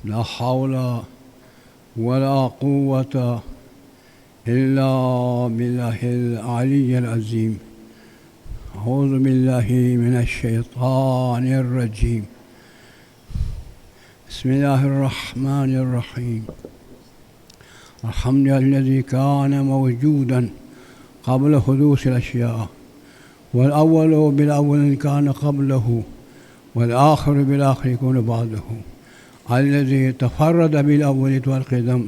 لا حول ولا قوة إلا بالله العلي العظيم. أعوذ بالله من الشيطان الرجيم. بسم الله الرحمن الرحيم. الحمد لله الذي كان موجودا قبل حدوث الأشياء، والأول بالأول كان قبله، والآخر بالآخر يكون بعده، الذي تفرد بالأول والقدم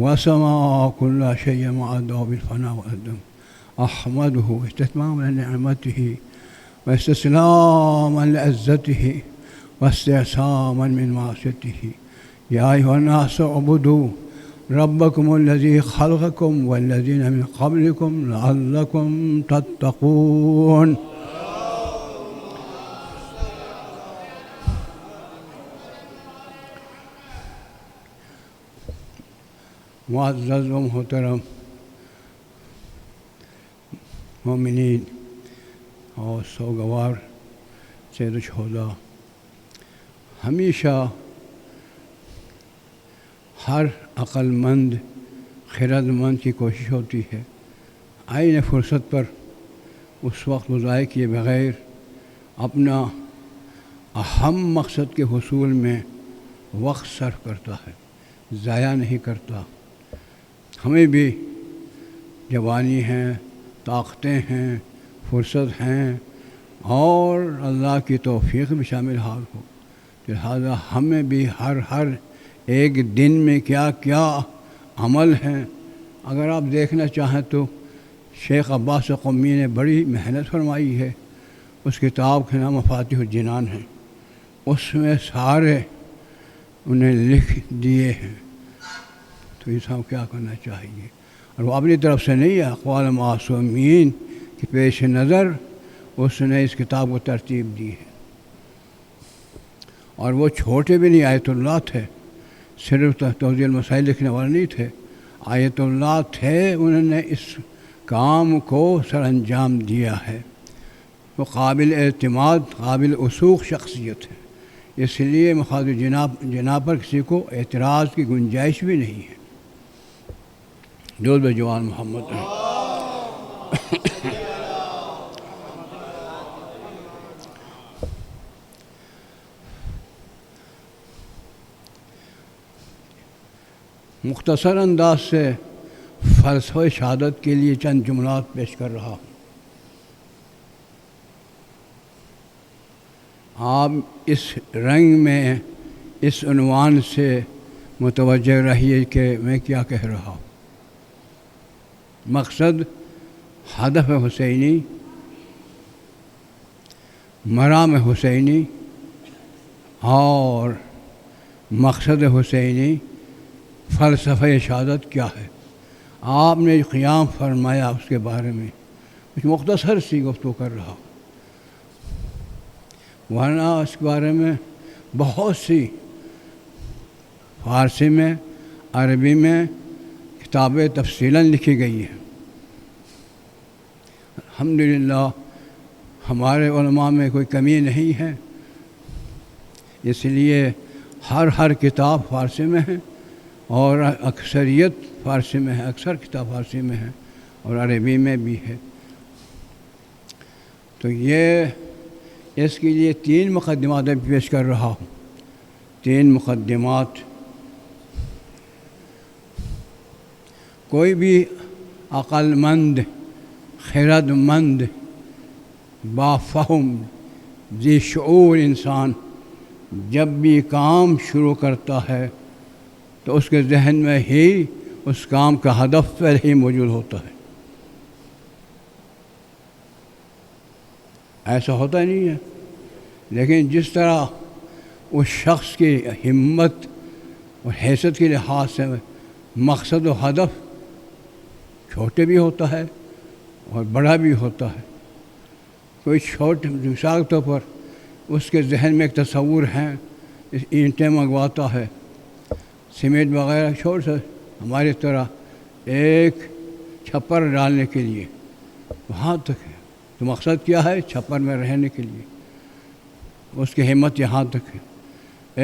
وسمع كل شيء معده بالفناء والعدم. أحمده استتماما لنعمته واستسلاما لعزته واستعصاما من معصيته. يا أيها الناس اعبدوا ربكم الذي خلقكم والذين من قبلكم لعلكم تتقون. معزز و محترم مومنین اور سوگوار سید الشہداء، ہمیشہ ہر عقل مند خرد مند کی کوشش ہوتی ہے عین فرصت پر اس وقت کو ضائع کیے بغیر اپنا اہم مقصد کے حصول میں وقت صرف کرتا ہے، ضائع نہیں کرتا۔ ہمیں بھی جوانی ہیں، طاقتیں ہیں، فرصت ہیں اور اللہ کی توفیق بھی شامل حال ہو، لہذا ہمیں بھی ہر ایک دن میں کیا کیا عمل ہیں اگر آپ دیکھنا چاہیں تو شیخ عباس قمی نے بڑی محنت فرمائی ہے، اس کتاب کا نام مفاتیح الجنان ہے، اس میں سارے انہیں لکھ دیے ہیں۔ تو انسان کیا کرنا چاہیے، اور وہ اپنی طرف سے نہیں ہے، اقوال معصومین کے پیش نظر اس نے اس کتاب کو ترتیب دی ہے۔ اور وہ چھوٹے بھی نہیں، آیت اللہ تھے، صرف توضیح المسائل لکھنے والے نہیں تھے، آیت اللہ تھے، انہوں نے اس کام کو سر انجام دیا ہے۔ وہ قابل اعتماد، قابل وثوق شخصیت ہے، اس لیے مخاطب جناب پر کسی کو اعتراض کی گنجائش بھی نہیں ہے۔ درود جوان محمد۔ مختصر انداز سے فلسفہ شہادت کے لیے چند جملات پیش کر رہا ہوں۔ آپ اس رنگ میں اس عنوان سے متوجہ رہیے کہ میں کیا کہہ رہا ہوں۔ مقصد ہدف حسینی، مرام حسینی اور مقصد حسینی، فلسفہ شہادت کیا ہے، آپ نے قیام فرمایا اس کے بارے میں کچھ مختصر سی گفتگو کر رہا ہوں، ورنہ اس کے بارے میں بہت سی فارسی میں، عربی میں کتابیں تفصیلاً لکھی گئی ہیں۔ الحمدللہ ہمارے علماء میں کوئی کمی نہیں ہے، اس لیے ہر کتاب فارسی میں ہے اور اکثریت فارسی میں ہے، اکثر کتاب فارسی میں ہے اور عربی میں بھی ہے۔ تو یہ اس کے لیے 3 مقدمات پیش کر رہا ہوں، 3 مقدمات۔ کوئی بھی عقل مند، خرد مند، بافہم، ذی شعور انسان جب بھی کام شروع کرتا ہے تو اس کے ذہن میں ہی اس کام کا ہدف پہلے ہی موجود ہوتا ہے۔ ایسا ہوتا نہیں ہے، لیکن جس طرح اس شخص کی ہمت اور حیثیت کے لحاظ سے مقصد و ہدف چھوٹے بھی ہوتا ہے اور بڑا بھی ہوتا ہے۔ کوئی چھوٹے مثال کے طور پر اس کے ذہن میں ایک تصور ہے، اینٹیں منگواتا ہے، سیمنٹ وغیرہ، چھوڑ سے ہماری طرح ایک چھپر ڈالنے کے لیے وہاں تک ہے، تو مقصد کیا ہے؟ چھپر میں رہنے کے لیے، اس کی ہمت یہاں تک ہے۔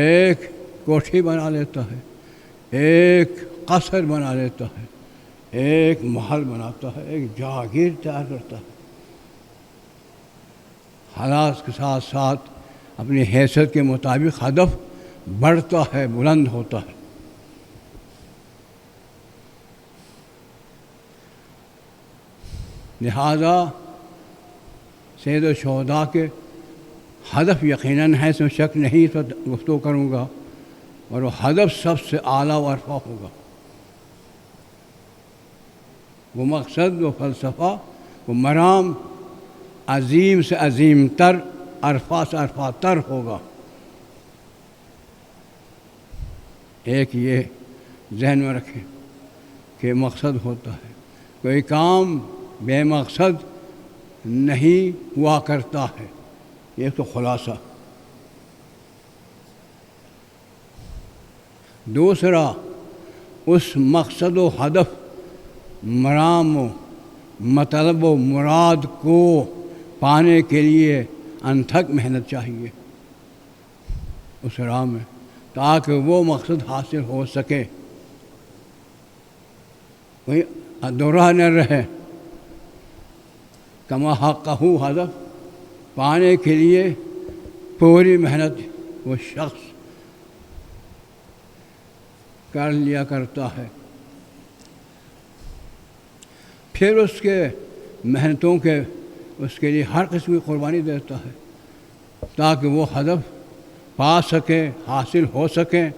ایک کوٹھی بنا لیتا ہے، ایک قصر بنا لیتا ہے، ایک محل بناتا ہے، ایک جاگیر تیار کرتا ہے، حالات کے ساتھ ساتھ اپنی حیثیت کے مطابق ہدف بڑھتا ہے، بلند ہوتا ہے۔ لہذا سید الشہداء کے ہدف یقیناً ہے، اس میں شک نہیں، تو گفتگو کروں گا، اور وہ ہدف سب سے اعلیٰ و ارفع ہوگا۔ وہ مقصد، وہ فلسفہ، وہ مرام عظیم سے عظیم تر، ارفع سے ارفع تر ہوگا۔ ایک یہ ذہن میں رکھیں کہ مقصد ہوتا ہے، کوئی کام بے مقصد نہیں ہوا کرتا ہے، یہ تو خلاصہ۔ دوسرا، اس مقصد و ہدف، مرام و مطلب و مراد کو پانے کے لیے انتھک محنت چاہیے اس راہ میں، تاکہ وہ مقصد حاصل ہو سکے، کوئی ادھورا نہ رہے۔ کما حقہ ہدف پانے کے لیے پوری محنت وہ شخص کر لیا کرتا ہے، پھر اس کے محنتوں کے اس کے لیے ہر قسم کی قربانی دیتا ہے، تاکہ وہ ہدف پا سکے، حاصل ہو سکے،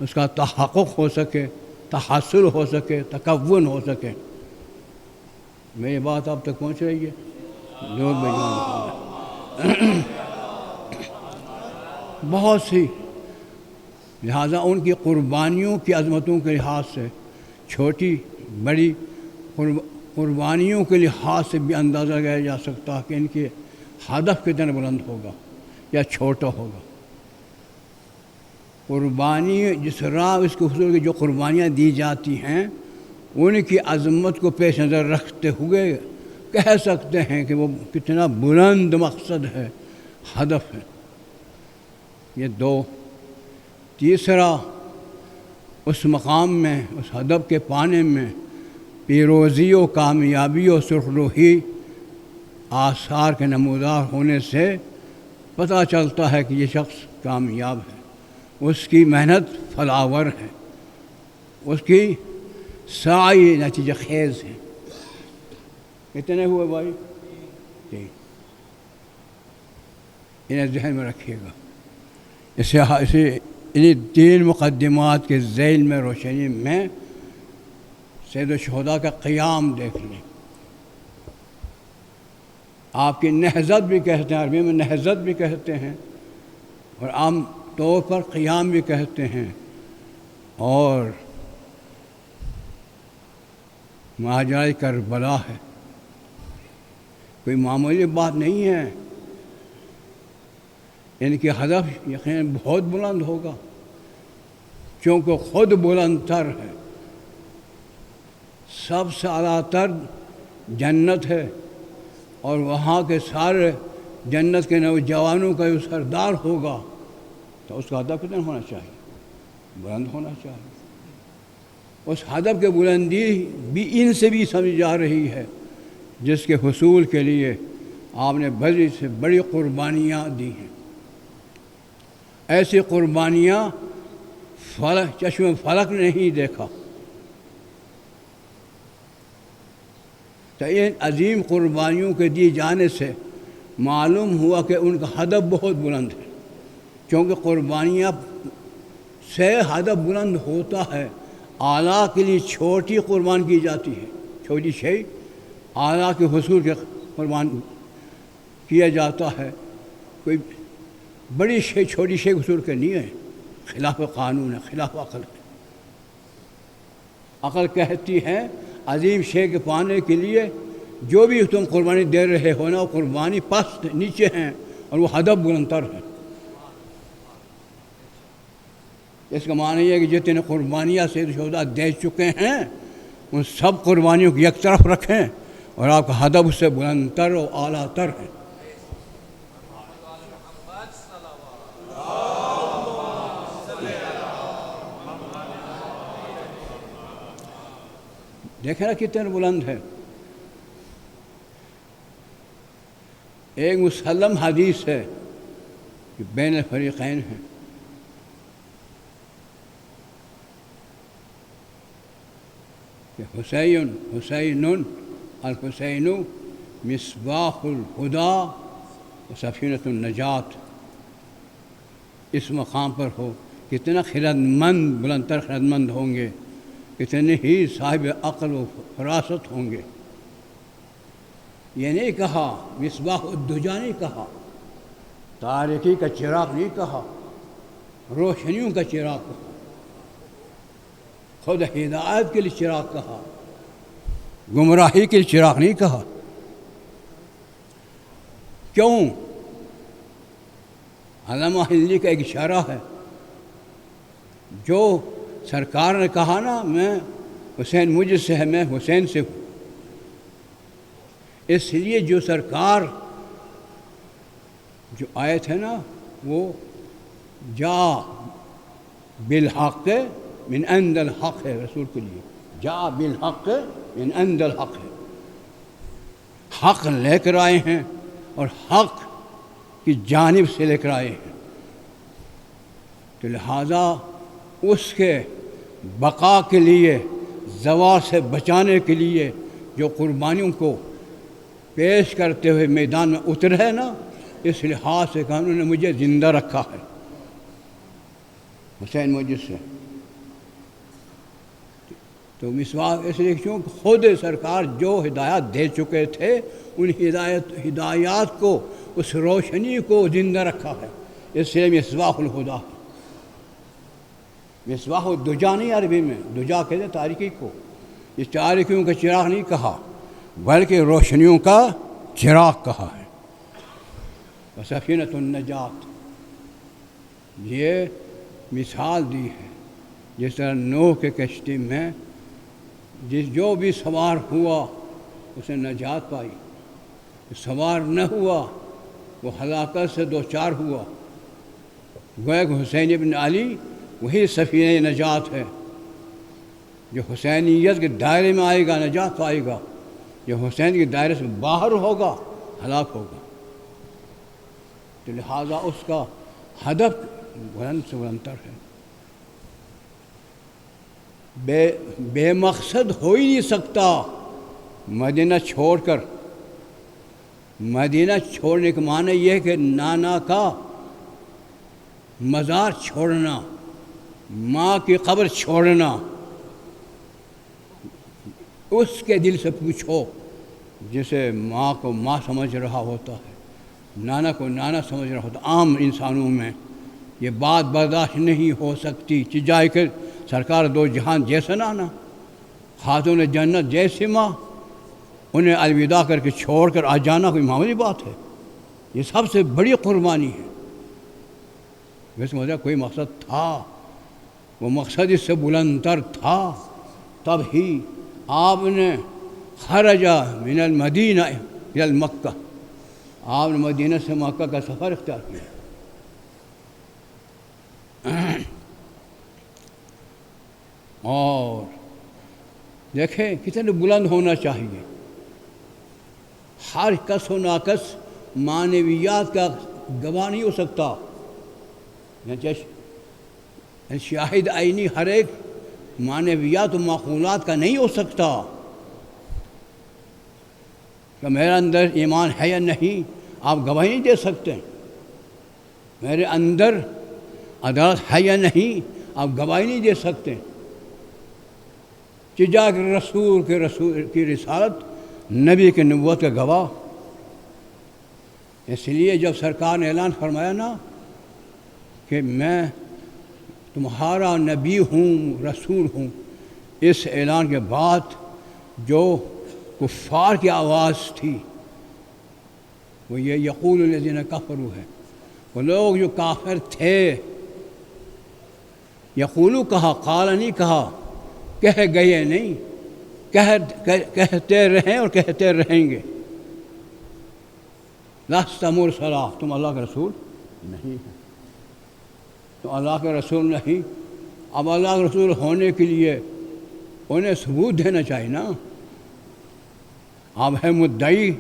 اس کا تحقق ہو سکے، تحصل ہو سکے، تکون ہو سکے۔ میری بات آپ تک پہنچ رہی ہے؟ لوگ بہت سی، لہٰذا ان کی قربانیوں کی عظمتوں کے لحاظ سے، چھوٹی بڑی قربانیوں کے لحاظ سے بھی اندازہ لگایا جا سکتا ہے کہ ان کے ہدف کتنا بلند ہوگا یا چھوٹا ہوگا۔ قربانی جس راہ اس کے حصول کی جو قربانیاں دی جاتی ہیں، ان کی عظمت کو پیش نظر رکھتے ہوئے کہہ سکتے ہیں کہ وہ کتنا بلند مقصد ہے، ہدف ہے۔ یہ دو۔ تیسرا، اس مقام میں، اس ہدف کے پانے میں پیروزی و کامیابی و سرخروئی آثار کے نمودار ہونے سے پتہ چلتا ہے کہ یہ شخص کامیاب ہے، اس کی محنت فلاور ہے، اس کی سعی نتیجہ خیز ہے۔ کتنے ہوئے بھائی؟ انہیں ذہن میں رکھیے گا۔ اسے انہیں 3 مقدمات کے ذیل میں روشنی میں سید الشہداء کا قیام دیکھ لیں۔ آپ کی نہضت بھی کہتے ہیں، عربی میں نہضت بھی کہتے ہیں، اور عام طور پر قیام بھی کہتے ہیں، اور ماجرا کربلا ہے، کوئی معمولی بات نہیں ہے۔ ان کے ہدف یقیناً بہت بلند ہوگا، چونکہ خود بلند تر ہے، سب سے اعلیٰ تر جنت ہے، اور وہاں کے سارے جنت کے نوجوانوں کا جو سردار ہوگا، تو اس کا ہدف کتنا ہونا چاہیے؟ بلند ہونا چاہیے۔ اس ہدف کے بلندی بھی ان سے بھی سمجھی جا رہی ہے، جس کے حصول کے لیے آپ نے بڑی سے بڑی قربانیاں دی ہیں۔ ایسی قربانیاں چشم فلک نے نہیں دیکھا۔ تو ان عظیم قربانیوں کے دیے جانے سے معلوم ہوا کہ ان کا ہدف بہت بلند ہے، کیونکہ قربانیاں سے ہدف بلند ہوتا ہے۔ اعلیٰ کے لیے چھوٹی قربان کی جاتی ہے، چھوٹی شے اعلیٰ کے حصول کے قربان کیا جاتا ہے، کوئی بڑی شے چھوٹی شے حصول کے نہیں ہے، خلاف قانون ہے، خلاف عقل ہے۔ عقل کہتی ہے عظیم شے کے پانے کے لیے جو بھی تم قربانی دے رہے ہو نا، وہ قربانی پست نیچے ہیں، اور وہ ہدف بلند تر ہے۔ اس کا معنی یہ ہے کہ جتنے قربانیاں سید الشہداء دے چکے ہیں، ان سب قربانیوں کو یک طرف رکھیں، اور آپ کا ہدف اس سے بلند تر و اعلیٰ تر ہے۔ دیکھیں نا کتنے بلند ہے. ایک مسلم حدیث ہے کہ بین الفریقین ہیں. کہ حسین الحسین مصباح الہدیٰ و سفینۃ النجات. اس مقام پر ہو کتنا خرد مند، بلند تر خرد مند ہوں گے، کتنے ہی صاحب عقل و فراست ہوں گے. یہ نہیں کہا مصباح الدجا نہیں کہا، تاریکی کا چراغ نہیں کہا، روشنیوں کا چراغ کہا، خود ہدایت کے لیے چراغ کہا، گمراہی کے لیے چراغ نہیں کہا. کیوں؟ علامہ ہندی کا ایک اشارہ ہے. جو سرکار نے کہا نا میں حسین مجھ سے ہے، میں حسین سے ہوں، اس لیے جو سرکار جو آیت ہے نا وہ جا بالحق من عند الحق ہے. رسول کے لیے جا بالحق من عند الحق ہے. حق لے کر آئے ہیں اور حق کی جانب سے لے کر آئے ہیں. تو لہٰذا اس کے بقا کے لیے، زوال سے بچانے کے لیے جو قربانیوں کو پیش کرتے ہوئے میدان میں اترے ہے نا، اس لحاظ سے کہ انہوں نے مجھے زندہ رکھا ہے حسین مجھ سے. تو مسواک اس لیے کیوں خود سرکار جو ہدایات دے چکے تھے ان ہدایات کو، اس روشنی کو زندہ رکھا ہے. اس لیے مصباح الہدیٰ ہے. مصباح الدجا نہیں عربی میں، دجا کہتے ہیں تاریکی کو. اس تاریکیوں کا چراغ نہیں کہا بلکہ روشنیوں کا چراغ کہا ہے. سفینۃ النجات یہ مثال دی ہے. جس طرح نوح کے کشتی میں جو بھی سوار ہوا اس نے نجات پائی، سوار نہ ہوا وہ ہلاکت سے دوچار ہوا. گویا کہ حسین ابن علی وہی سفینہ نجات ہے. جو حسینیت کے دائرے میں آئے گا نجات پائے گا، جو حسین کے دائرے سے باہر ہوگا ہلاک ہوگا. تو لہٰذا اس کا ہدف بلند سے بلندتر ہے. بے مقصد ہو ہی نہیں سکتا مدینہ چھوڑ کر. مدینہ چھوڑنے کا معنی یہ ہے کہ نانا کا مزار چھوڑنا، ماں کی قبر چھوڑنا. اس کے دل سے پوچھو جسے ماں کو ماں سمجھ رہا ہوتا ہے، نانا کو نانا سمجھ رہا ہوتا. عام انسانوں میں یہ بات برداشت نہیں ہو سکتی. چجائے کہ سرکار دو جہان جیسا نانا، خاتون جنت جیسی ماں، انہیں الوداع کر کے چھوڑ کر آ جانا کوئی معمولی بات ہے. یہ سب سے بڑی قربانی ہے. ویسے مطلب کوئی مقصد تھا، وہ مقصد اس سے بلند تر تھا. تب ہی آپ نے خرج من المدینہ الی مکہ، آپ نے مدینہ سے مکہ کا سفر اختیار کیا. اور دیکھیں کتنے بلند ہونا چاہیے. ہر کس و ناکس معنویات کا گواہ نہیں ہو سکتا. شاہد عینی ہر ایک معنویات و معقولات کا نہیں ہو سکتا. کہ میرے اندر ایمان ہے یا نہیں آپ گواہی نہیں دے سکتے. میرے اندر عدالت ہے یا نہیں آپ گواہی نہیں دے سکتے. چجا کے رسول کی رسالت، نبی کی نبوت کا گواہ. اس لیے جب سرکار نے اعلان فرمایا نا کہ میں تمہارا نبی ہوں، رسول ہوں، اس اعلان کے بعد جو کفار کی آواز تھی وہ یہ یقول الذین کفروا ہے. وہ لوگ جو کافر تھے، یقولو کہا، قال نہیں کہا، کہہ گئے نہیں، کہتے رہیں اور کہتے رہیں گے. لست مرسلا، تم اللہ کا رسول نہیں ہے. تو اللہ کا رسول نہیں. اب اللہ کے رسول ہونے کے لیے انہیں ثبوت دینا چاہیے نا. آپ ہے مدعی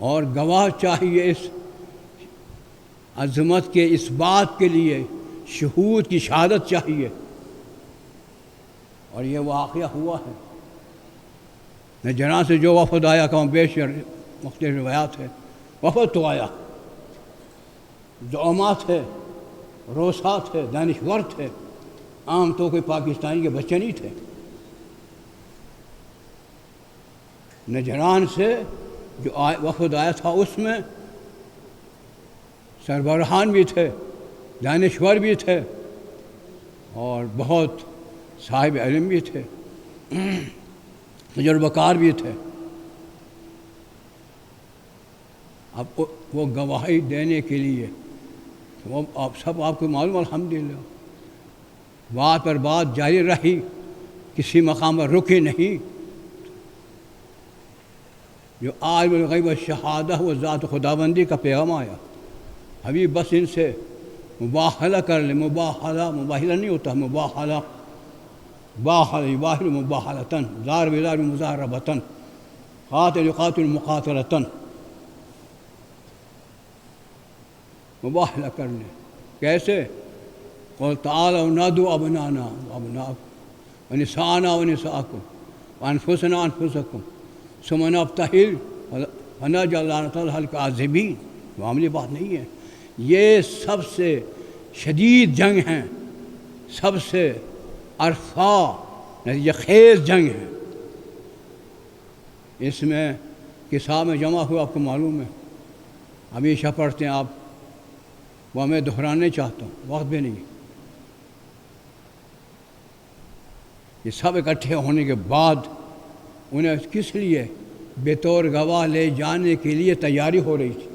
اور گواہ چاہیے اس عظمت کے اس بات کے لیے، شہود کی شہادت چاہیے. اور یہ واقعہ ہوا ہے. نجران سے جو وفد آیا کم بیش مختلف روایات ہے، وفد تو آیا، زعماء تھے، روسا تھے، دانشور تھے، عام تو کوئی پاکستانی کے بچے نہیں تھے. نجران سے جو وفد آیا تھا اس میں سربراہان بھی تھے، دانشور بھی تھے، اور بہت صاحب علم بھی تھے، تجربہ کار بھی تھے. اب وہ گواہی دینے کے لیے وہ آپ کو معلوم الحمدللہ بات پر بات جاری رہی، کسی مقام پر رکی نہیں. جو عالم الغیب الشہادہ وہ ذات خداوندی کا پیغام آیا. ابھی بس ان سے مباہلہ کر لیں. مباہلہ نہیں ہوتا، مباہلہ، باہل مباہلتاً، زار بزار مزاربتاً، قاتل قاتل مقاتلتاً، مباہلہ کر لیں. کیسے؟ قل تعالوا ندعو ابنانا وابناءکم ونساءنا ونساءکم وانفسنا وانفسکم ثم نبتہل فنجعل لعنۃ اللہ الکاذبین. معاملی بات نہیں ہے. یہ سب سے شدید جنگ ہیں، سب سے عرفہ نتیجہ خیز جنگ ہے. اس میں کتاب میں جمع ہوا، آپ کو معلوم ہے، ہمیشہ پڑھتے ہیں آپ، وہ میں دہرانا نہیں چاہتا ہوں، وقت بھی نہیں. یہ سب اکٹھے ہونے کے بعد انہیں کس لیے بطور گواہ لے جانے کے لیے تیاری ہو رہی تھی.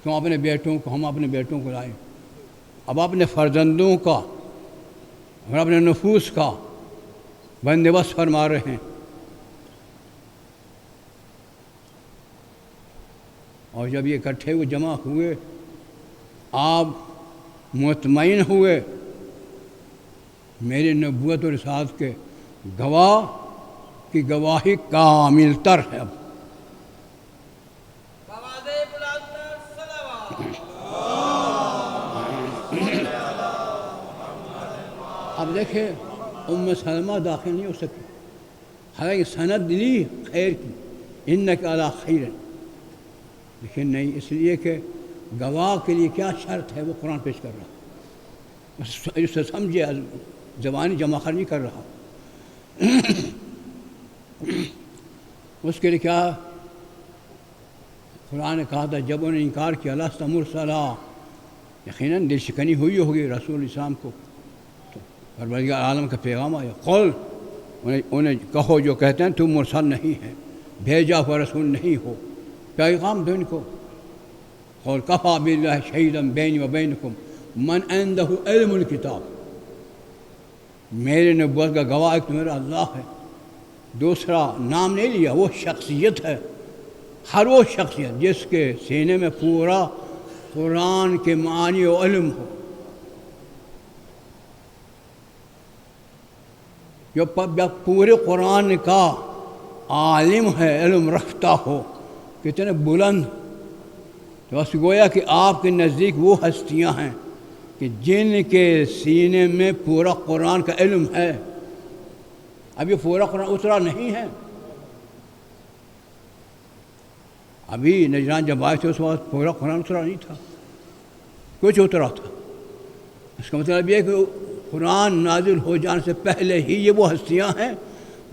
کیوں؟ اپنے بیٹوں کو، ہم اپنے بیٹوں کو لائیں. اب اپنے فرزندوں کا اور اپنے نفوس کا بندوبست فرما رہے ہیں. اور جب یہ اکٹھے ہوئے، جمع ہوئے، آپ مطمئن ہوئے میری نبوت اور رسالت کے گواہ کی گواہی کامل تر ہے. اب دیکھیں ام سلمہ داخل نہیں ہو سکی، حالانکہ سند لی خیر کی، انک علی خیر، لیکن نہیں، اس لیے کہ گواہ کے لیے کیا شرط ہے وہ قرآن پیش کر رہا، اسے سمجھے، زبانی جمع خر نہیں کر رہا. اس کے لیے کیا قرآن نے کہا تھا جب انہوں نے انکار کیا لست مرسلا، یقیناً دل شکنی ہوئی ہوگی رسول اسلام کو، تو پروردگار عالم کا پیغام آیا. قل، انہیں کہو جو کہتے ہیں تم مرسل نہیں ہے، بھیجا ہوا رسول نہیں ہو، پیغام دو ان کو. قل کفی باللہ شہیدا بینی و بینکم من عندہ علم الکتاب، میرے نبوت کا گواہ ایک تو میرا اللہ ہے، دوسرا نام نہیں لیا، وہ شخصیت ہے، ہر وہ شخصیت جس کے سینے میں پورا قرآن کے معنی و علم ہو، جو پورے قرآن کا عالم ہے، علم رکھتا ہو. کتنے بلند. تو بس گویا کہ آپ کے نزدیک وہ ہستیاں ہیں کہ جن کے سینے میں پورا قرآن کا علم ہے. ابھی پورا قرآن اترا نہیں ہے. ابھی نجران جب آئے تھے اس وقت پورا قرآن اترا نہیں تھا، کچھ اترا تھا. اس کا مطلب یہ کہ قرآن نازل ہو جانے سے پہلے ہی یہ وہ ہستیاں ہیں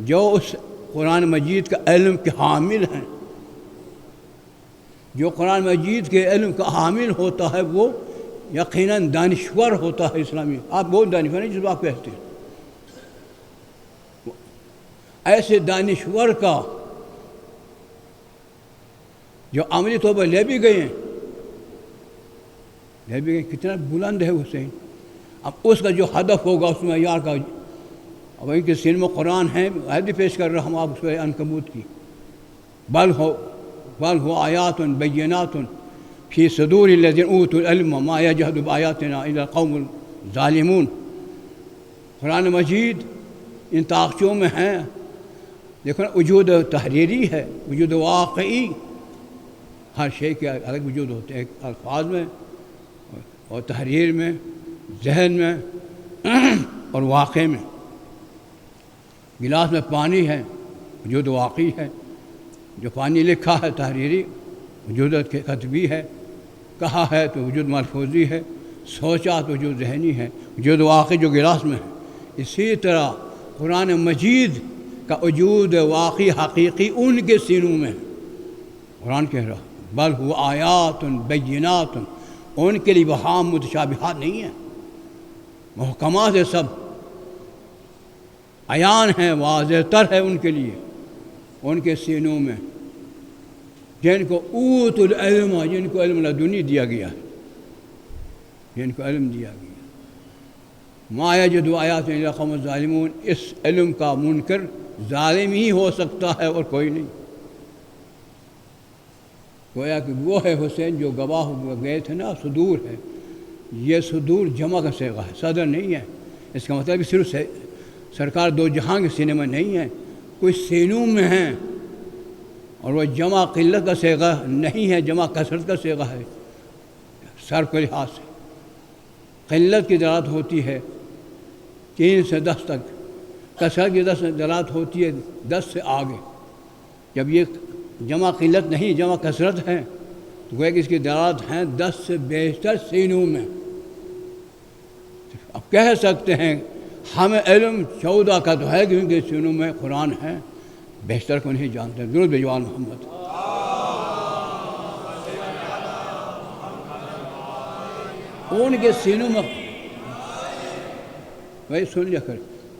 جو اس قرآن مجید کا علم کے حامل ہیں. جو قرآن مجید کے علم کا حامل ہوتا ہے وہ یقیناً دانشور ہوتا ہے اسلامی. آپ وہ دانشور نہیں جس آپ کہتے ہیں. ایسے دانشور کا جو عملی طور پر لے بھی گئے، کتنا بلند ہے حسین. اب اس کا جو ہدف ہوگا اس معیار کا، اب ان کے سین میں قرآن ہے، عہد پیش کر رہا ہوں آپ سورہ عنکبوت کی، بل هو آیات بینات فی صدور الذین اوتوا العلم ما یجحد بآیاتنا الا القوم الظالمون. قرآن مجید ان طاقتوں میں ہیں، دیکھو نا، وجود تحریری ہے، وجود واقعی، ہر شے کے الگ وجود ہوتے ہیں، الفاظ میں اور تحریر میں، ذہن میں اور واقع میں۔ گلاس میں پانی ہے، وجود واقعی ہے، جو پانی لکھا ہے تحریری، وجود کتبی ہے، کہا ہے تو وجود ملفوظی ہے، سوچا تو وجود ذہنی ہے، وجود واقعی جو گلاس میں ہے۔ اسی طرح قرآن مجید کا وجود واقعی حقیقی ان کے سینوں میں ہے۔ قرآن کہہ رہا بل هو آیات بینات، ان کے لیے وہاں متشابہات نہیں ہیں، محکمات ہے، سب عیان ہیں، واضح تر ہے ان کے لیے، ان کے سینوں میں، جن کو اوت العلم، جن کو علم لدنی دیا گیا ہے، جن کو علم دیا گیا۔ ما یجد آیات الا قوم الظالمون، اس علم کا منکر ظالم ہی ہو سکتا ہے اور کوئی نہیں۔ گویا کہ وہ ہے حسین جو گواہ گئے تھے نا، صدور ہے، یہ صدور جمع کا صیغہ ہے، صدر نہیں ہے۔ اس کا مطلب صرف سرکار دو جہاں کے سینے میں نہیں ہے، کچھ سینوں میں ہیں، اور وہ جمع قلت کا صیغہ نہیں ہے، جمع کثرت کا صیغہ ہے۔ صرف کے لحاظ سے قلت کی دلالت ہوتی ہے 3 سے 10 تک، کثرت کی دلالت ہوتی ہے 10 سے آگے۔ جب یہ جمع قلت نہیں، جمع کثرت ہے، تو گویا کہ اس کی دلالت ہیں 10 سے بیشتر سینوں میں۔ اب کہہ سکتے ہیں ہمیں علم 14 کا تو ہے، کیونکہ سینوں میں قرآن ہے، بیشتر کو نہیں جانتے۔ درود بجوان محمد۔ ان کے سینوں میں، بھائی سن لیا کر،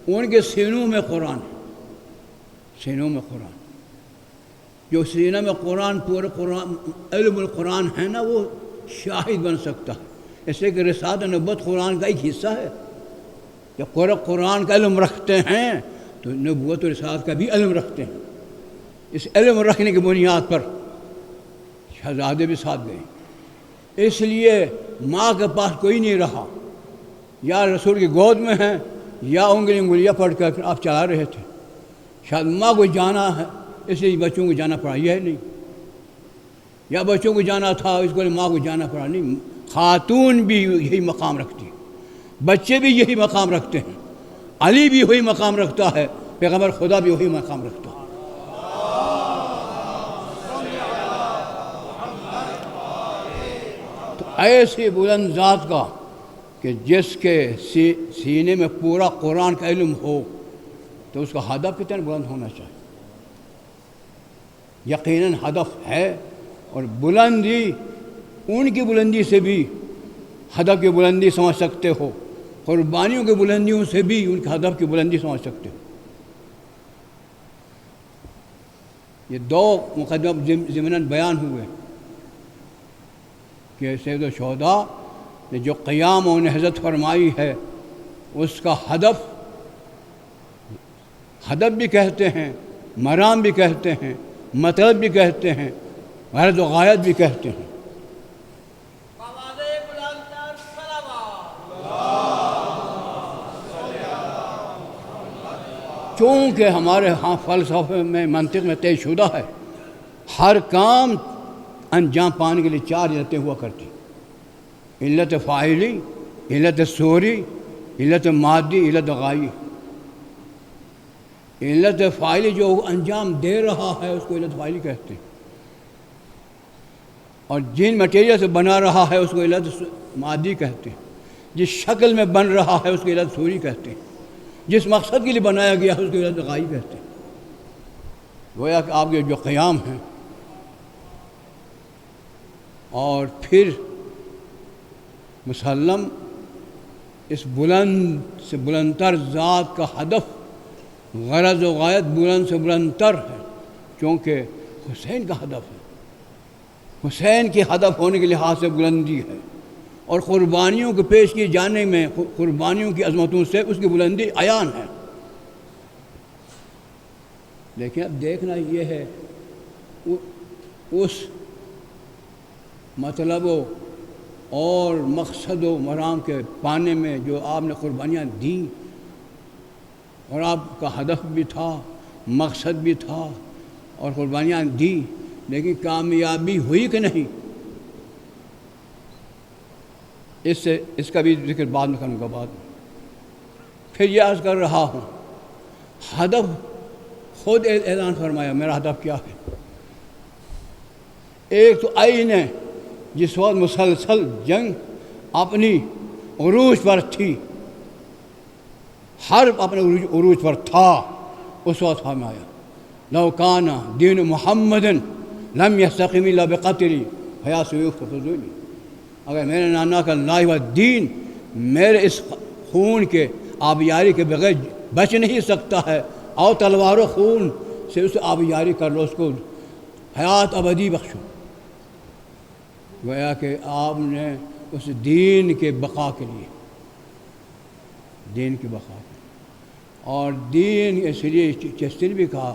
ان کے سینوں میں قرآن، سینوں میں قرآن، جو سینہ میں قرآن، پورے قرآن، علم القرآن ہے نا، وہ شاہد بن سکتا ہے۔ اس لیے کہ رسالت نبوت قرآن کا ایک حصہ ہے۔ جب قرآن کا علم رکھتے ہیں تو نبوت و رسالت کا بھی علم رکھتے ہیں۔ اس علم رکھنے کی بنیاد پر شہزادے بھی ساتھ گئے۔ اس لیے ماں کے پاس کوئی نہیں رہا، یا رسول کی گود میں ہیں یا انگلیاں پڑھ کر آپ چلا رہے تھے۔ شاید ماں کو جانا ہے، اس لیے بچوں کو جانا پڑا، یہ نہیں، یا بچوں کو جانا تھا اس کو ماں کو جانا پڑا نہیں۔ خاتون بھی یہی مقام رکھتی، بچے بھی یہی مقام رکھتے ہیں، علی بھی وہی مقام رکھتا ہے، پیغمبر خدا بھی وہی مقام رکھتا ہے۔ تو ایسی بلند ذات کا کہ جس کے سینے میں پورا قرآن کا علم ہو، تو اس کا ہدف کتنا بلند ہونا چاہیے۔ یقیناً ہدف ہے، اور بلندی ان کی بلندی سے بھی ہدف کی بلندی سمجھ سکتے ہو، قربانیوں کی بلندیوں سے بھی ان کے ہدف کی بلندی سمجھ سکتے ہو۔ یہ 2 مقدمہ ضمناً بیان ہوئے کہ سید الشہداء نے جو قیام و نہضت فرمائی ہے، اس کا ہدف بھی کہتے ہیں، مرام بھی کہتے ہیں، مطلب بھی کہتے ہیں، غرض و غایت بھی کہتے ہیں۔ چونکہ ہمارے ہاں فلسفے میں، منطق میں طے شدہ ہے، ہر کام انجام پانے کے لیے 4 علتیں ہوا کرتی: علت فاعلی، علت صوری، علت مادی، علت غائی۔ علت فاعلی جو انجام دے رہا ہے اس کو علت فاعلی کہتے ہیں، اور جن مٹیریل سے بنا رہا ہے اس کو علت مادی کہتے ہیں، جس شکل میں بن رہا ہے اس کو علت صوری کہتے ہیں، جس مقصد کے لیے بنایا گیا ہے اس کو علت غائی کہتے ہیں۔ گویا کہ آپ کے جو قیام ہیں، اور پھر مسلم اس بلند سے بلند تر ذات کا ہدف، غرض و غایت بلند سے بلند تر ہے، کیونکہ حسین کا ہدف ہے، حسین کے ہدف ہونے کے لحاظ سے بلندی ہے، اور قربانیوں کے پیش کیے جانے میں، قربانیوں کی عظمتوں سے اس کی بلندی عیان ہے۔ لیکن اب دیکھنا یہ ہے اس مطلب اور مقصد و مرام کے پانے میں جو آپ نے قربانیاں دیں، اور آپ کا ہدف بھی تھا، مقصد بھی تھا اور قربانیاں دی، لیکن کامیابی ہوئی کہ نہیں، اس کا بھی ذکر بعد میں کروں گا بعد میں۔ پھر یہ عرض کر رہا ہوں، ہدف خود اعلان فرمایا میرا ہدف کیا ہے۔ ایک تو آئین ہے جس وقت مسلسل جنگ اپنی عروج پر تھی، حرب اپنے عروج پر تھا، اس وقت فرمایا لو کان دین محمد لم یستقم الا بقتلی فیا سیوف فضولی، اگر میرے نانا کا لائے ہوا دین میرے اس خون کے آبیاری کے بغیر بچ نہیں سکتا ہے، اور تلوار و خون سے اسے آبیاری کر لو، اس کو حیات ابدی بخشو۔ گویا کہ آپ نے اس دین کے بقا کے لیے، دین کی بقا کے لیے، اور دین اس لیے چشتی نے بھی کہا،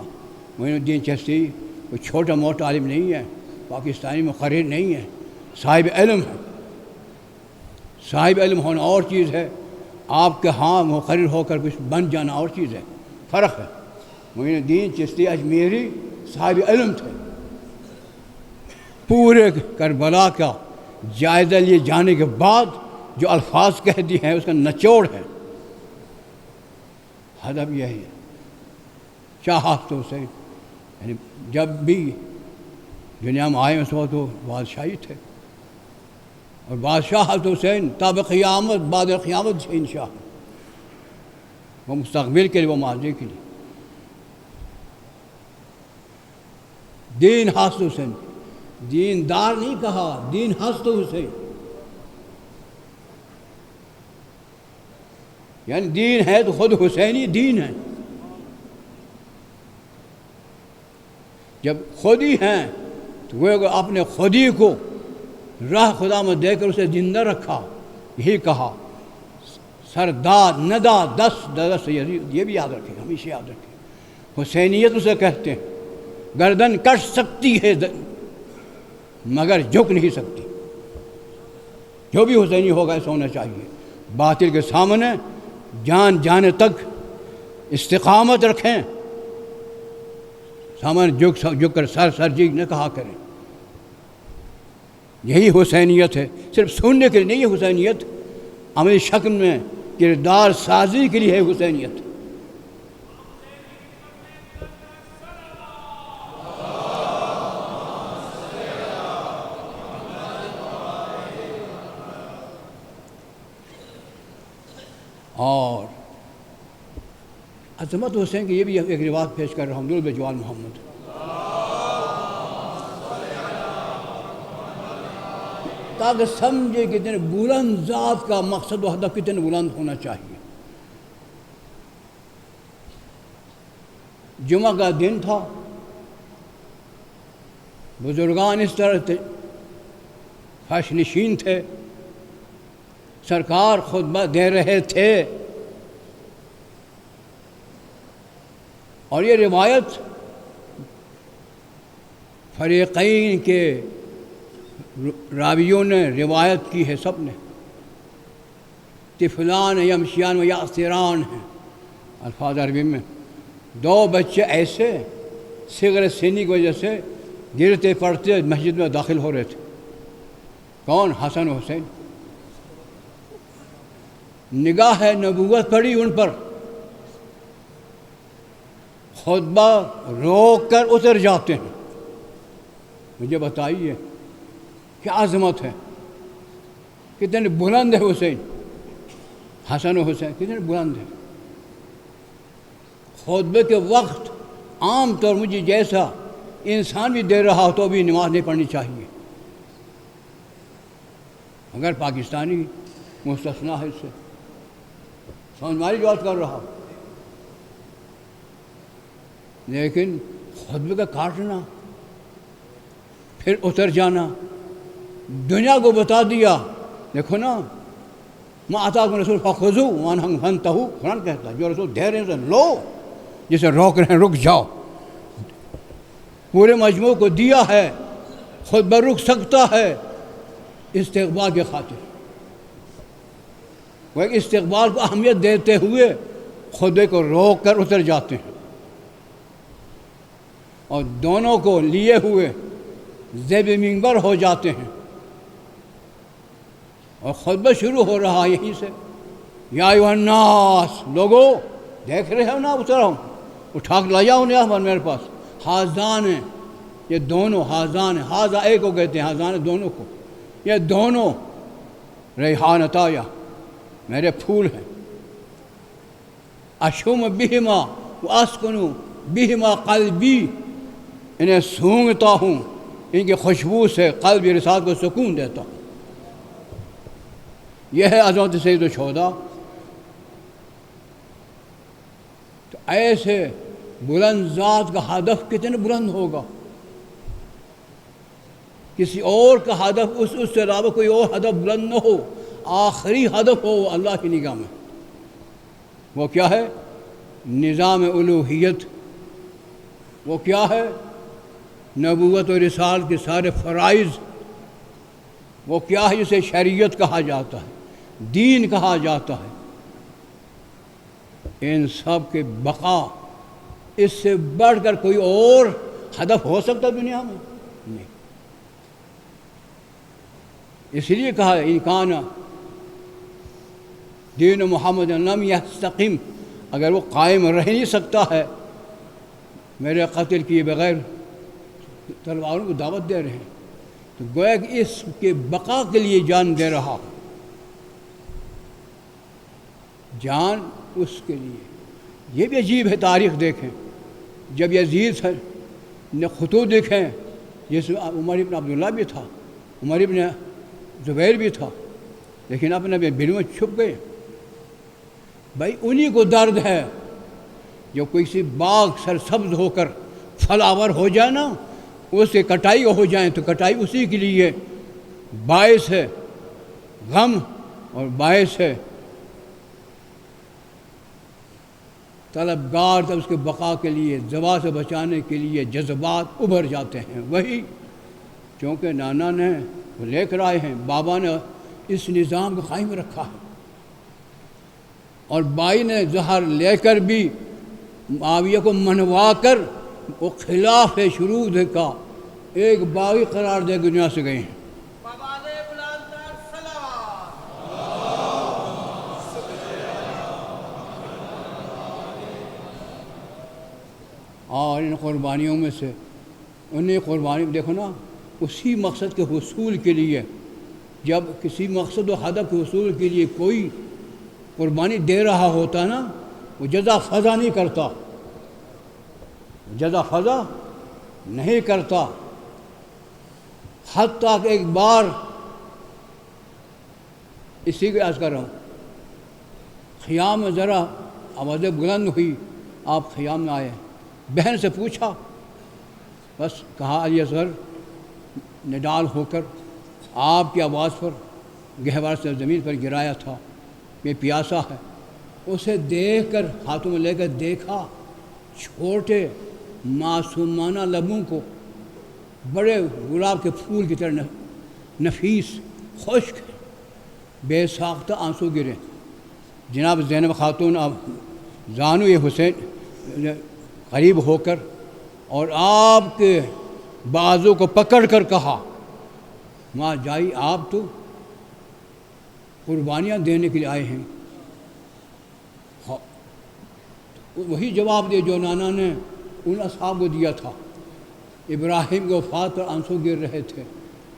معین الدین چشتی کوئی چھوٹا موٹا عالم نہیں ہے، پاکستانی مقرر نہیں ہے، صاحب علم ہے۔ صاحب علم ہونا اور چیز ہے، آپ کے ہاں مقرر ہو کر کچھ بن جانا اور چیز ہے، فرق ہے۔ معین الدین چشتی اجمیری صاحب علم تھے، پورے کربلا کا جائزہ لیے جانے کے بعد جو الفاظ کہہ دیے ہیں اس کا نچوڑ ہے، ہدف یہی ہے۔ شاہ حافظ حسین یعنی جب بھی دنیا میں آئے اس وقت وہ بادشاہی تھے، اور بادشاہ حافظ حسین تاب قیامت بعد قیامت سے انشاء، وہ مستقبل کے لیے، وہ ماضی کے لیے۔ دین حافظ حسین، دیندار نہیں کہا، دین حافظ حسین، یعنی دین ہے تو خود حسینی دین ہے۔ جب خود ہی ہیں تو وہ اپنے خودی کو راہ خدا میں دے کر اسے زندہ رکھا، یہی کہا سرداد ندا دس، یہ بھی یاد رکھیں، ہمیشہ یاد رکھیں۔ حسینیت اسے کہتے ہیں، گردن کٹ سکتی ہے مگر جھک نہیں سکتی۔ جو بھی حسینی ہوگا ایسا ہونا چاہیے، باطل کے سامنے جان جانے تک استقامت رکھیں، سامنے جھک کر سر جی نہ کہا کریں۔ یہی حسینیت ہے، صرف سننے کے لیے نہیں ہے حسینیت، عملی شکل میں کردار سازی کے لیے ہے حسینیت۔ اور عظمت حسین کی یہ بھی ایک روایت پیش کر رہا ہوں، درود بجوال محمد، تاکہ سمجھے کتنے بلند ذات کا مقصد و ہدف کتنے بلند ہونا چاہیے۔ جمعہ کا دن تھا، بزرگان اس طرح فرش نشین تھے، سرکار خطبہ دے رہے تھے، اور یہ روایت فریقین کے راویوں نے روایت کی ہے، سب نے، طفلان یمشیان و یعصران ہیں الفاظ عربی میں۔ دو بچے ایسے صغر سنی کی وجہ سے گرتے پڑتے مسجد میں داخل ہو رہے تھے، کون؟ حسن و حسین۔ نگاہ نبوت پڑی ان پر، خطبہ روک کر اتر جاتے ہیں۔ مجھے بتائیے کیا عظمت ہے، کتنے بلند ہے حسین، حسن و حسین کتنے بلند ہے۔ خطبے کے وقت عام طور مجھے جیسا انسان بھی دے رہا ہو تو بھی نماز نہیں پڑھنی چاہیے، اگر پاکستانی مستثنیٰ ہے اس سے، سمجھ ماری جو بات کر رہا ہوں۔ لیکن خطبے کا کاٹنا، پھر اتر جانا، دنیا کو بتا دیا، دیکھو نا، ما آتاکم رسول فخذوہ وما نہاکم عنہ فانتہوا، قرآن کہتا ہے جو رسول دے رہے ہیں اسے لو، جسے روک رہے ہیں رک جاؤ۔ پورے مجموع کو دیا ہے، خطبہ رک سکتا ہے استقبال کے خاطر، وہ ایک استقبال کو اہمیت دیتے ہوئے خودے کو روک کر اتر جاتے ہیں اور دونوں کو لیے ہوئے زیب منبر ہو جاتے ہیں، اور خطبہ شروع ہو رہا یہیں سے، یا ایھا الناس، لوگو دیکھ رہے ہو نا، اتر ہوں اٹھا کے لایا انہیں میرے پاس، حاضان ہیں یہ دونوں، حاضان ہیں، حاضہ ایک کو کہتے ہیں، حاضان دونوں کو، یہ دونوں ریحانتایا میرے پھول ہیں، اشم بہما واسکن بہما قلبی، انہیں سونگھتا ہوں، ان کی خوشبو سے قلب رسالت کو سکون دیتا ہوں۔ یہ ہے عظمت سید الشہداء۔ تو ایسے بلند ذات کا ہدف کتنے بلند ہوگا، کسی اور کا ہدف اس سے علاوہ کوئی اور ہدف بلند نہ ہو، آخری ہدف ہو اللہ کی نگاہ میں، وہ کیا ہے؟ نظام الوہیت، وہ کیا ہے؟ نبوت و رسالت کے سارے فرائض، وہ کیا ہے جسے شریعت کہا جاتا ہے، دین کہا جاتا ہے، ان سب کے بقا، اس سے بڑھ کر کوئی اور ہدف ہو سکتا دنیا میں؟ نہیں۔ اس لیے کہا ان کان دین محمد لم یستقم، اگر وہ قائم رہ نہیں سکتا ہے، میرے قتل کیے بغیر تلواروں کو دعوت دے رہے ہیں، تو گویا کہ اس کے بقا کے لیے جان دے رہا، جان اس کے لیے۔ یہ بھی عجیب ہے، تاریخ دیکھیں، جب یزید نے خطوط لکھیں، جس میں عمر ابن عبداللہ بھی تھا، عمر ابن زبیر بھی تھا، لیکن اپنے بلوں میں چھپ گئے۔ بھائی انہی کو درد ہے، جو کوئی سی باغ سرسبز ہو کر پھلاور ہو جائے نا، اس سے کٹائی ہو جائیں تو کٹائی اسی کے لیے باعث ہے غم اور باعث ہے طلبگار، تب اس کے بقا کے لیے، زوال سے بچانے کے لیے جذبات ابھر جاتے ہیں۔ وہی چونکہ نانا نے لے کر آئے ہیں، بابا نے اس نظام کو قائم رکھا ہے، اور بائی نے زہر لے کر بھی معاویہ کو منوا کر وہ خلاف شرود کا ایک باغی قرار دے دنیا سے گئے ہیں۔ اور ان قربانیوں میں سے انہیں قربانی دیکھو نا، اسی مقصد کے حصول کے لیے، جب کسی مقصد و ہدف کے حصول کے لیے کوئی قربانی دے رہا ہوتا نا، وہ جزا فضا نہیں کرتا، جزا فضا نہیں کرتا، حتیٰ کہ ایک بار اسی کو عرض کر رہا ہوں، خیام میں ذرا آوازیں بلند ہوئی، آپ خیام میں آئے، بہن سے پوچھا، بس کہا علی اصغر نڈال ہو کر آپ کی آواز پر گہوار سے زمین پر گرایا تھا، یہ پیاسا ہے۔ اسے دیکھ کر ہاتھوں میں لے کر دیکھا، چھوٹے معصومانہ لبوں کو بڑے گلاب کے پھول کی طرح نفیس، خشک، بے ساختہ آنسو گرے۔ جناب زینب خاتون اب زانو حسین قریب ہو کر اور آپ کے بازو کو پکڑ کر کہا، ماں جائی آپ تو قربانیاں دینے کے لیے آئے ہیں۔ وہی جواب دے جو نانا نے ان اصحاب کو دیا تھا۔ ابراہیم کے وفات پر آنسو گر رہے تھے،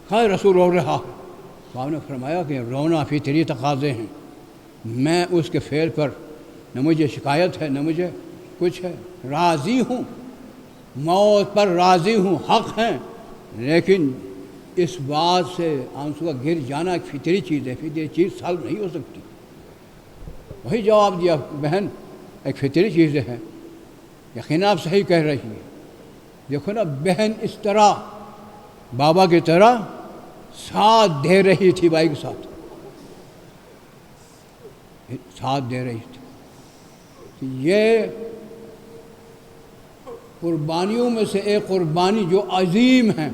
کہا رسول رو رہا ہے، آپ نے فرمایا کہ رونا فطری تقاضے ہیں، میں اس کے فعل پر نہ مجھے شکایت ہے نہ مجھے کچھ ہے، راضی ہوں، موت پر راضی ہوں، حق ہیں، لیکن اس بات سے آنسو کا گر جانا ایک فطری چیز ہے، فطری چیز سالب نہیں ہو سکتی۔ وہی جواب دیا، بہن ایک فطری چیز ہے، یقیناً آپ صحیح کہہ رہی ہیں۔ دیکھو نا، بہن اس طرح بابا کی طرح ساتھ دے رہی تھی، بھائی کے ساتھ ساتھ دے رہی تھی۔ یہ قربانیوں میں سے ایک قربانی جو عظیم ہے،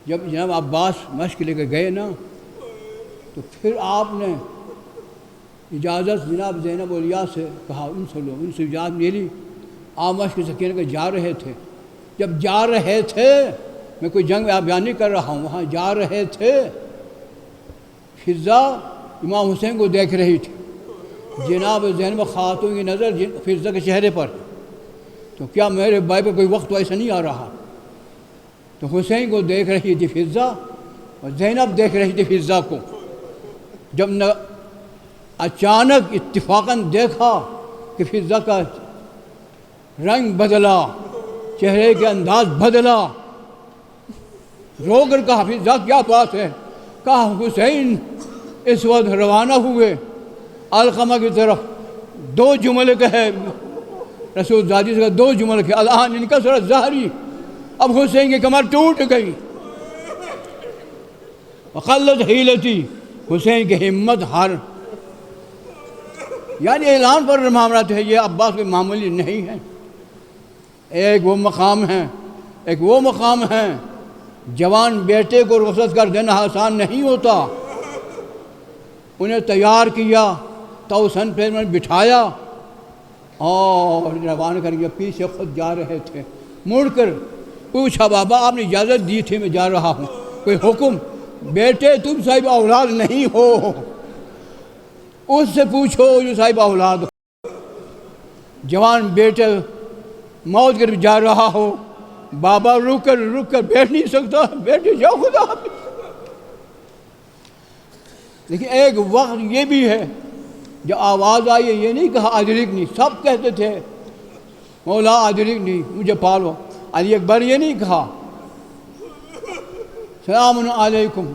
جب جناب عباس مشق لے کے گئے نا، تو پھر آپ نے اجازت جناب زینب اولیا سے کہا، ان سے لو، ان سے اجازت ملی۔ آمش کی سکینہ کے جا رہے تھے، جب جا رہے تھے، میں کوئی جنگ میں بیان نہیں کر رہا ہوں، وہاں جا رہے تھے، فضا امام حسین کو دیکھ رہی تھی۔ جناب زینب خاتون کی نظر فضا کے چہرے پر، تو کیا میرے بھائی پہ کوئی وقت تو ایسا نہیں آ رہا؟ تو حسین کو دیکھ رہی تھی فضا، اور زینب دیکھ رہی تھی فضا کو۔ جب اچانک اتفاقاً دیکھا کہ فضا کا رنگ بدلا، چہرے کے انداز بدلا، رو کر کہا فضا کیا بات ہے؟ کہا حسین اس وقت روانہ ہوئے علقمہ کی طرف، دو جملے کہے رسول زادی سے، دو جملے کہے الان انکسرت ظہری، اب حسین کی کمر ٹوٹ گئی، وقلت حیلتی، حسین کی ہمت ہار۔ یعنی اعلان پر معاملات ہے، یہ عباس کوئی معمولی نہیں ہے۔ ایک وہ مقام ہے، ایک وہ مقام ہے، جوان بیٹے کو رخصت کر دینا آسان نہیں ہوتا۔ انہیں تیار کیا، توسن پہ میں بٹھایا اور روانہ کر کے پیچھے خود جا رہے تھے۔ مڑ کر پوچھا بابا آپ نے اجازت دی تھی، میں جا رہا ہوں، کوئی حکم؟ بیٹے تم صاحب اولاد نہیں ہو، اس سے پوچھو جو صاحب اولاد ہو۔ جوان بیٹے موت کر جا رہا ہو، بابا رک کر بیٹھ نہیں سکتا، بیٹے جاؤ خدا حافظ۔ لیکن ایک وقت یہ بھی ہے جو آواز آئی، یہ نہیں کہا ادرکنی، سب کہتے تھے مولا ادرکنی، مجھے پالو۔ علی اکبر یہ نہیں کہا سلام علیکم،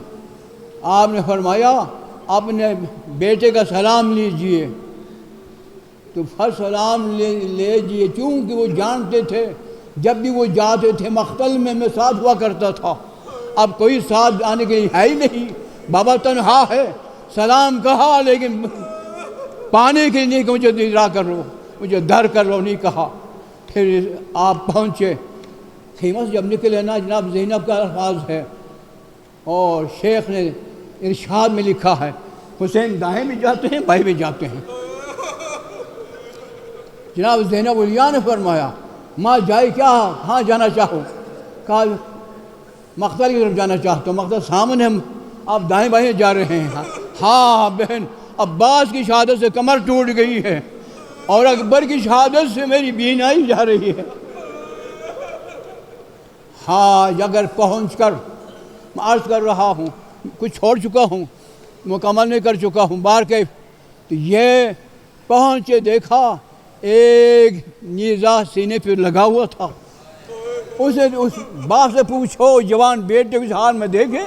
آپ نے فرمایا اپنے بیٹے کا سلام لیجئے، تو پھر سلام لیجئے، چونکہ وہ جانتے تھے جب بھی وہ جاتے تھے مقتل میں ساتھ ہوا کرتا تھا، اب کوئی ساتھ آنے کے لیے ہے ہی نہیں، بابا تنہا ہے۔ سلام کہا لیکن پانے کے لیے نہیں کہ مجھے درا کر لو، مجھے در کر لو، نہیں کہا۔ پھر آپ پہنچے خیمہ سے، جب نکلے نا جناب زینب کا الفاظ ہے، اور شیخ نے ارشاد میں لکھا ہے حسین دائیں بھی جاتے ہیں بائیں بھی جاتے ہیں۔ جناب زینب اولیا نے فرمایا ماں جائے کیا، ہاں جانا چاہو؟ کہا مقتل کی طرف جانا چاہتا ہوں، مقتل سامنے ہم، آپ دائیں بائیں جا رہے ہیں؟ ہاں بہن، عباس کی شہادت سے کمر ٹوٹ گئی ہے، اور اکبر کی شہادت سے میری بینائی جا رہی ہے۔ ہاں اگر پہنچ کر میں عرض کر رہا ہوں، کچھ چھوڑ چکا ہوں، مکمل نہیں کر چکا ہوں بار کے، تو یہ پہنچے دیکھا ایک نیزہ سینے پہ لگا ہوا تھا۔ اسے اس باپ سے پوچھو جوان بیٹے کو اس حال میں دیکھے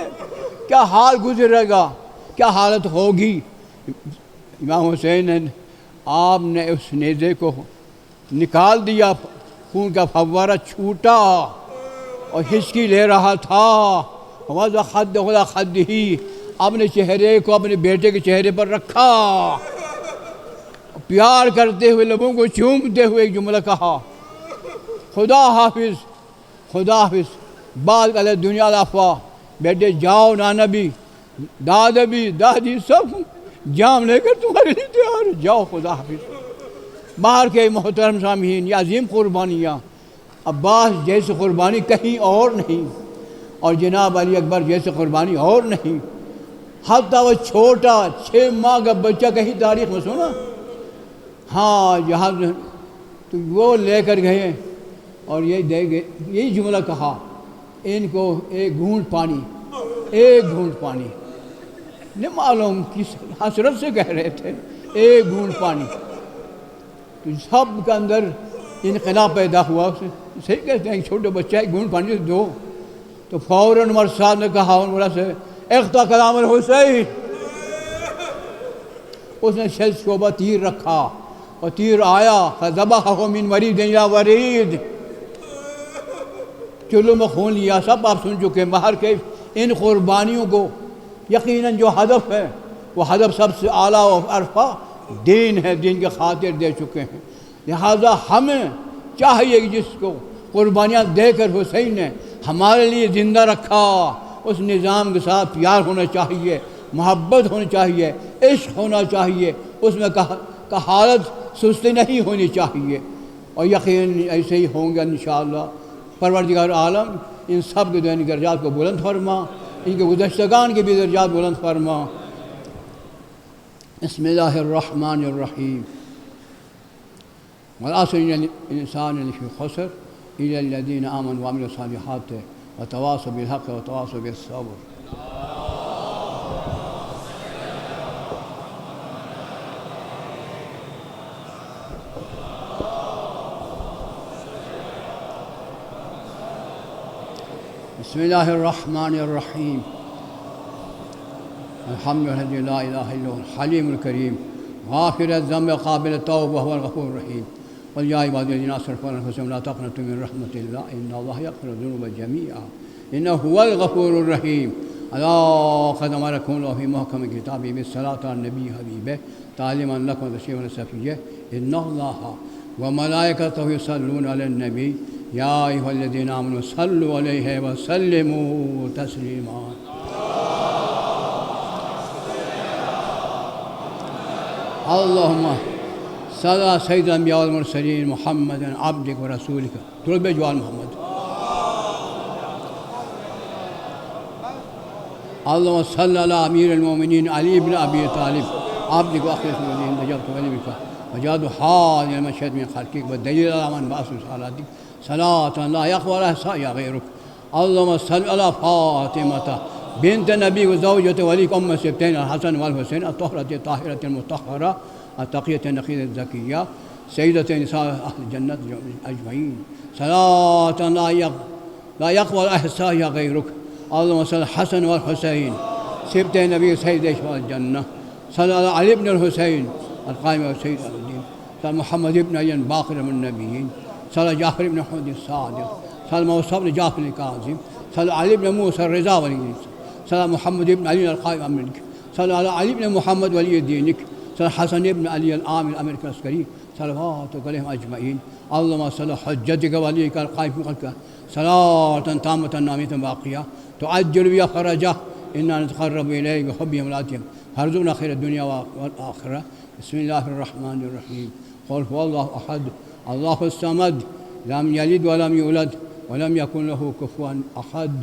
کیا حال گزرے گا، کیا حالت ہوگی؟ امام حسین آپ نے اس نیزے کو نکال دیا، خون کا فوارہ چھوٹا اور ہچکی لے رہا تھا۔ وَضَعَ خَدَّهُ عَلَىٰ خَدِّهِ، اپنے چہرے کو اپنے بیٹے کے چہرے پر رکھا، پیار کرتے ہوئے لبوں کو چومتے ہوئے ایک جملہ کہا خدا حافظ، خدا حافظ، بعد علیہ دنیا الافوا، بیٹے جاؤ، نانا بھی، دادا بھی، دادی سب جام لے کر تمہارے لیے تیار، جاؤ خدا حافظ۔ باہر کے محترم سامعین، یہ عظیم قربانیاں، عباس جیسے قربانی کہیں اور نہیں، اور جناب علی اکبر جیسے قربانی اور نہیں۔ حتیٰ وہ چھوٹا 6 ماہ کا بچہ کہیں تاریخ میں سنا؟ ہاں جہاں تو وہ لے کر گئے اور یہ دے گئے، یہی جملہ کہا ان کو ایک گھونٹ پانی، ایک گھونٹ پانی، نہیں معلوم کس حسرت سے کہہ رہے تھے ایک گھونٹ پانی۔ تو سب کے اندر انقلاب پیدا ہوا، صحیح کہتے ہیں چھوٹے بچہ ایک گھونٹ پانی دو، تو فوراً عمر صاحب نے کہا عمرہ سے اقطع کلام الحسین، اس نے شعبہ تیر رکھا اور تیر آیا فذبحہ من ورید الی ورید، چلو میں خون لیا، سب آپ سن چکے ہیں۔ باہر کے ان قربانیوں کو یقیناً جو ہدف ہے وہ ہدف سب سے اعلیٰ و عرفہ دین ہے، دین کے خاطر دے چکے ہیں۔ لہذا ہمیں چاہیے کہ جس کو قربانیاں دے کر حسین نے ہمارے لیے زندہ رکھا، اس نظام کے ساتھ پیار ہونا چاہیے، محبت ہونی چاہیے، عشق ہونا چاہیے، اس میں کا حالت سستی نہیں ہونی چاہیے، اور یقین ایسے ہی ہوں گے انشاءاللہ۔ پروردگار عالم ان سب کے دینی درجات کو بلند فرما، ان کے گزشتگان کے بھی درجات بلند فرما۔ بسم اللہ الرحمن الرحیم۔ والعصر ان الانسان لفی خسر الا الذین آمنوا وعملوا الصالحات وتواصوا بالحق وتواصوا بالصبر۔ بسم اللہ الرحمن الرحیم۔ الحمد للہ لا الہ الا هو الحلیم الکریم غافر الذنب قابل التوب وهو الغفور الرحیم۔ قل یا عبادی الذین اسرفوا علی انفسهم لا تقنطوا من رحمۃ اللہ ان اللہ یغفر الذنوب جميعا انہ هو الغفور الرحیم۔ الا قد امرکم اللہ فی محکم کتابہ بالصلاۃ علی النبی حبیبہ تعلیما لکم وتشریفا للصفیہ ان اللہ وملائکتہ یصلون علی النبی یا ایھا الذین آمنوا صلوا علیہ وسلموا تسلیما۔ اللہم صلی علی سید الانبیاء والمرسلین محمد عبدک ورسولک درود جوال محمد۔ اللہم صلی علی امیر المومنین علی بن ابی طالب عبدک واخلص الذین نجبت ولمک وجاد حال المشهد من خلقك والدليل على من بعث صلاتك صلاة لا يقبل احصائها غيرك۔ اللهم صل على فاطمة بنت النبي وزوجة وليك أم السبتين الحسن والحسين الطهرة الطاهرة المطهرة التقية النقية الزكية سيدة نساء أهل الجنة أجمعين صلاة لا يقبل احصائها غيرك۔ اللهم صل على الحسن والحسين سبتي النبي سيد أشواء الجنة صلى على علي بن الحسين القائم والسيد الدين صلى محمد بن علي باقر من النبيين صلى جعفر بن محمد الصادق صلى موسى بن جعفر الكاظم صلى علي بن موسى الرضا ولي صلى محمد بن علي القائم أمرك صلى على علي بن محمد ولي دينك صلى حسن بن علي العامل الأمريكي العسكري صلواتك عليهم أجمعين۔ اللهم صل حجتك وليك القائم بقلبك صلاة تامة نامية باقية تعجل بها فرجه إنا نتقرب إليك بحبهم ولاتهم هرزقنا خير الدنيا والآخرة۔ بسم الله الرحمن الرحيم۔ قل هو الله أحد الله الصمد لم يلد ولم يولد ولم يكن له كفوا أحد۔